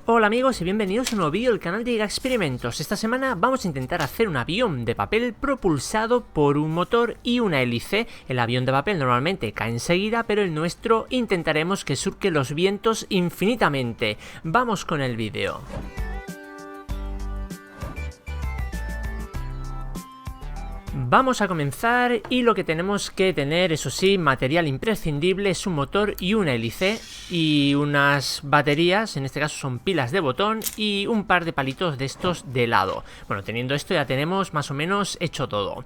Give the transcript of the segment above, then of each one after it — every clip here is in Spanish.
Hola amigos y bienvenidos a un nuevo vídeo del canal de Giga Experimentos. Esta semana vamos a intentar hacer un avión de papel propulsado por un motor y una hélice. El avión de papel normalmente cae enseguida, pero el nuestro intentaremos que surque los vientos infinitamente. Vamos con el vídeo. Vamos a comenzar y lo que tenemos que tener, eso sí, material imprescindible es un motor y una hélice y unas baterías, en este caso son pilas de botón y un par de palitos de estos de lado. Bueno, teniendo esto ya tenemos más o menos hecho todo.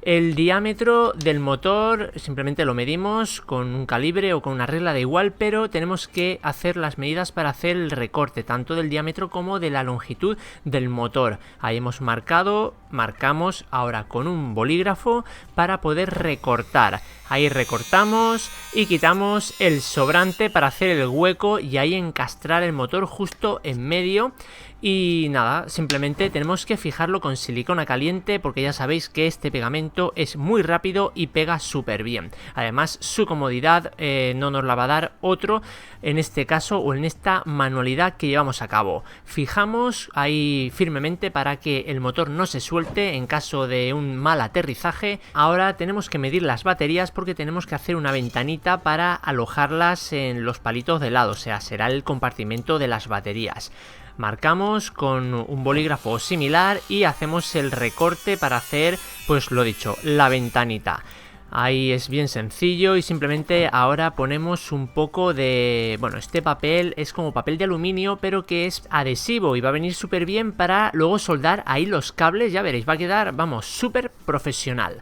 El diámetro del motor simplemente lo medimos con un calibre o con una regla, da igual, pero tenemos que hacer las medidas para hacer el recorte tanto del diámetro como de la longitud del motor. Ahí hemos marcamos ahora con un bolígrafo para poder recortar. Ahí recortamos y quitamos el sobrante para hacer el hueco y ahí encastrar el motor justo en medio. Y nada, simplemente tenemos que fijarlo con silicona caliente porque ya sabéis que este pegamento es muy rápido y pega súper bien. Además, su comodidad no nos la va a dar otro en este caso o en esta manualidad que llevamos a cabo. Fijamos ahí firmemente para que el motor no se suelte en caso de un mal aterrizaje. Ahora tenemos que medir las baterías porque tenemos que hacer una ventanita para alojarlas en los palitos de lado, o sea, será el compartimento de las baterías. Marcamos con un bolígrafo similar y hacemos el recorte para hacer, pues lo dicho, la ventanita. Ahí es bien sencillo y simplemente ahora ponemos un poco de... Bueno, este papel es como papel de aluminio pero que es adhesivo y va a venir súper bien para luego soldar ahí los cables, ya veréis, va a quedar, vamos, súper profesional.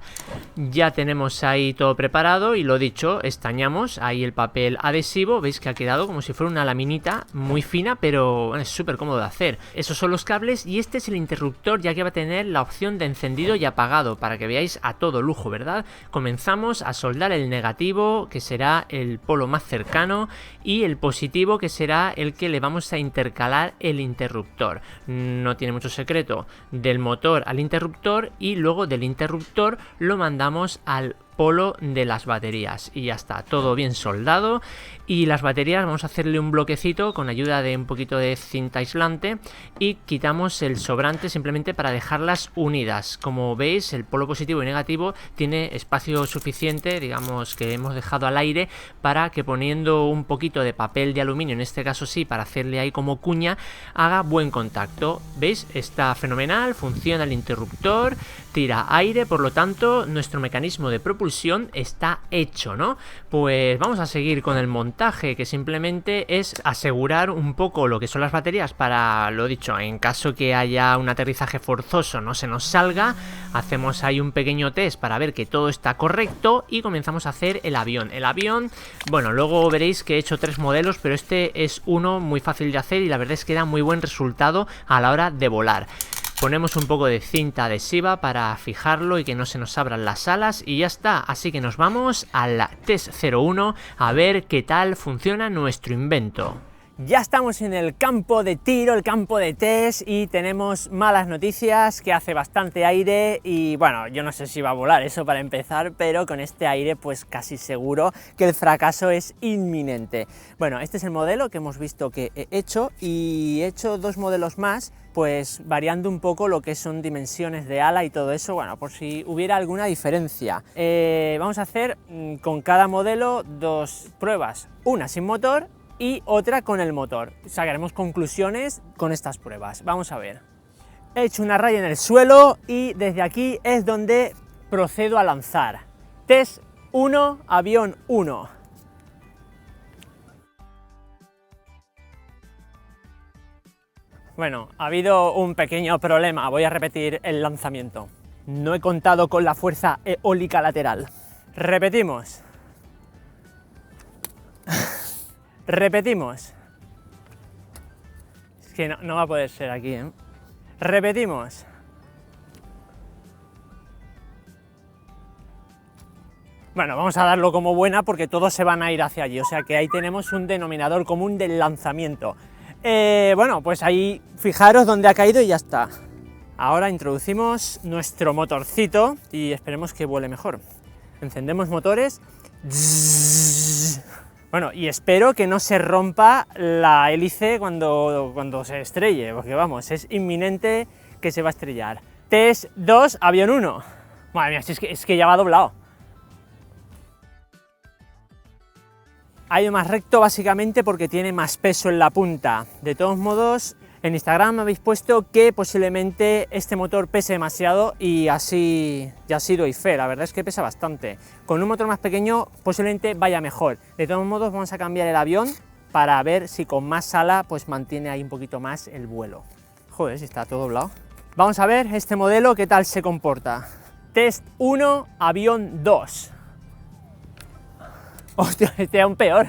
Ya tenemos ahí todo preparado y lo dicho, estañamos ahí el papel adhesivo, veis que ha quedado como si fuera una laminita muy fina pero es súper cómodo de hacer. Esos son los cables y este es el interruptor, ya que va a tener la opción de encendido y apagado para que veáis a todo lujo, ¿verdad? Comenzamos a soldar el negativo, que será el polo más cercano, y el positivo, que será el que le vamos a intercalar el interruptor. No tiene mucho secreto, del motor al interruptor y luego del interruptor lo mandamos al polo de las baterías y ya está, todo bien soldado. Y las baterías vamos a hacerle un bloquecito con ayuda de un poquito de cinta aislante y quitamos el sobrante simplemente para dejarlas unidas. Como veis, el polo positivo y negativo tiene espacio suficiente, digamos que hemos dejado al aire para que poniendo un poquito de papel de aluminio, en este caso sí, para hacerle ahí como cuña, haga buen contacto. ¿Veis? Está fenomenal, funciona el interruptor, tira aire, por lo tanto nuestro mecanismo de propulsión está hecho, ¿no? Pues vamos a seguir con el montaje, que simplemente es asegurar un poco lo que son las baterías para, lo dicho, en caso que haya un aterrizaje forzoso no se nos salga. Hacemos ahí un pequeño test para ver que todo está correcto y comenzamos a hacer el avión. El avión, bueno, luego veréis que he hecho 3 modelos, pero este es uno muy fácil de hacer y la verdad es que da muy buen resultado a la hora de volar. Ponemos un poco de cinta adhesiva para fijarlo y que no se nos abran las alas y ya está. Así que nos vamos al test 01 a ver qué tal funciona nuestro invento. Ya estamos en el campo de tiro, el campo de test, y tenemos malas noticias, que hace bastante aire y bueno, yo no sé si va a volar eso para empezar, pero con este aire pues casi seguro que el fracaso es inminente. Bueno, este es el modelo que hemos visto que he hecho y he hecho 2 modelos más, pues variando un poco lo que son dimensiones de ala y todo eso, bueno, por si hubiera alguna diferencia. Vamos a hacer con cada modelo 2 pruebas, una sin motor y otra con el motor. Sacaremos conclusiones con estas pruebas. Vamos a ver. He hecho una raya en el suelo y desde aquí es donde procedo a lanzar. Test 1, avión 1. Bueno, ha habido un pequeño problema. Voy a repetir el lanzamiento. No he contado con la fuerza eólica lateral. Repetimos. Repetimos. Es que no va a poder ser aquí, ¿eh? Repetimos. Bueno, vamos a darlo como buena porque todos se van a ir hacia allí, o sea que ahí tenemos un denominador común del lanzamiento. Bueno, pues ahí fijaros dónde ha caído y ya está. Ahora introducimos nuestro motorcito y esperemos que vuele mejor. Encendemos motores. Bueno, y espero que no se rompa la hélice cuando se estrelle, porque vamos, es inminente que se va a estrellar. Test 2, avión 1. Madre mía, es que ya va doblado. Ha ido más recto básicamente porque tiene más peso en la punta. De todos modos, en Instagram me habéis puesto que posiblemente este motor pese demasiado y así doy fe. La verdad es que pesa bastante. Con un motor más pequeño posiblemente vaya mejor. De todos modos vamos a cambiar el avión para ver si con más ala pues mantiene ahí un poquito más el vuelo. Joder, si está todo doblado. Vamos a ver este modelo qué tal se comporta. Test 1, avión 2. Hostia, este es aún peor.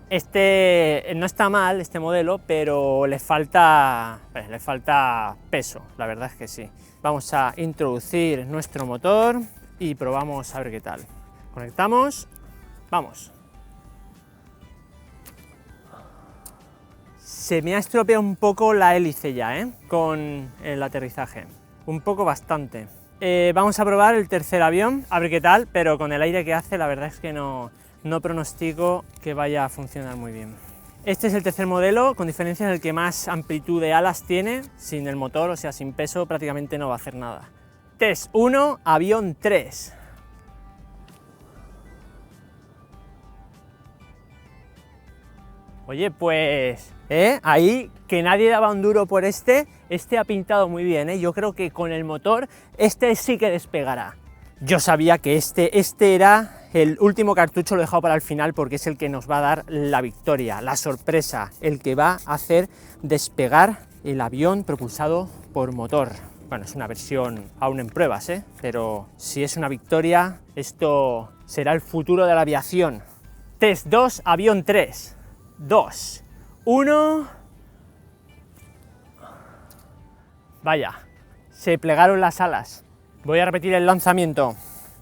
Este no está mal, este modelo, pero le falta peso, la verdad es que sí. Vamos a introducir nuestro motor y probamos a ver qué tal. Conectamos, vamos. Se me ha estropeado un poco la hélice ya, con el aterrizaje. Un poco bastante. Vamos a probar el tercer avión, a ver qué tal, pero con el aire que hace, la verdad es que no pronostico que vaya a funcionar muy bien. Este es el tercer modelo, con diferencia es el que más amplitud de alas tiene, sin el motor, o sea, sin peso prácticamente no va a hacer nada. Test 1, avión 3. Oye, pues, ahí que nadie daba un duro por este ha pintado muy bien, Yo creo que con el motor, este sí que despegará. Yo sabía que este era el último cartucho, lo he dejado para el final porque es el que nos va a dar la victoria, la sorpresa, el que va a hacer despegar el avión propulsado por motor. Bueno, es una versión aún en pruebas, pero si es una victoria, esto será el futuro de la aviación. Test 2, avión 3. 2, 1... Vaya, se plegaron las alas. Voy a repetir el lanzamiento,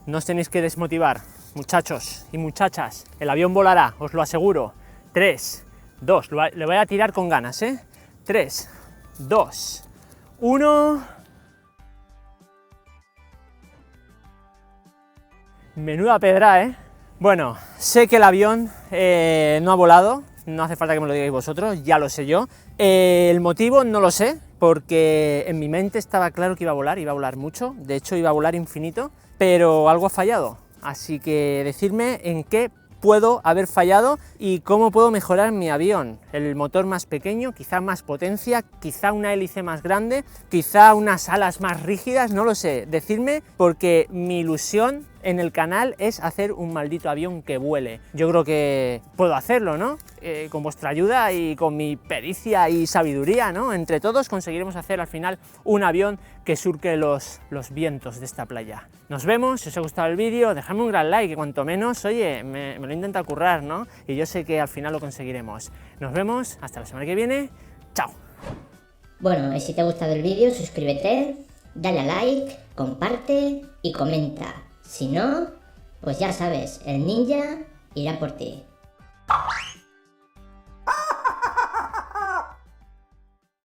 no os tenéis que desmotivar, muchachos y muchachas, el avión volará, os lo aseguro. 3, 2, le voy a tirar con ganas, 3, 2, 1... Menuda pedra, Bueno, sé que el avión no ha volado, no hace falta que me lo digáis vosotros, ya lo sé yo. El motivo no lo sé, porque en mi mente estaba claro que iba a volar mucho, de hecho iba a volar infinito, pero algo ha fallado. Así que decidme en qué puedo haber fallado y cómo puedo mejorar mi avión. El motor más pequeño, quizá más potencia, quizá una hélice más grande, quizá unas alas más rígidas, no lo sé. Decidme, porque mi ilusión en el canal es hacer un maldito avión que vuele. Yo creo que puedo hacerlo, ¿no? Con vuestra ayuda y con mi pericia y sabiduría, ¿no? Entre todos conseguiremos hacer al final un avión que surque los vientos de esta playa. Nos vemos, si os ha gustado el vídeo, dejadme un gran like, que cuanto menos, oye, me lo intenta currar, ¿no? Y yo sé que al final lo conseguiremos. Nos vemos, hasta la semana que viene, chao. Bueno, y si te ha gustado el vídeo, suscríbete, dale a like, comparte y comenta. Si no, pues ya sabes, el ninja irá por ti.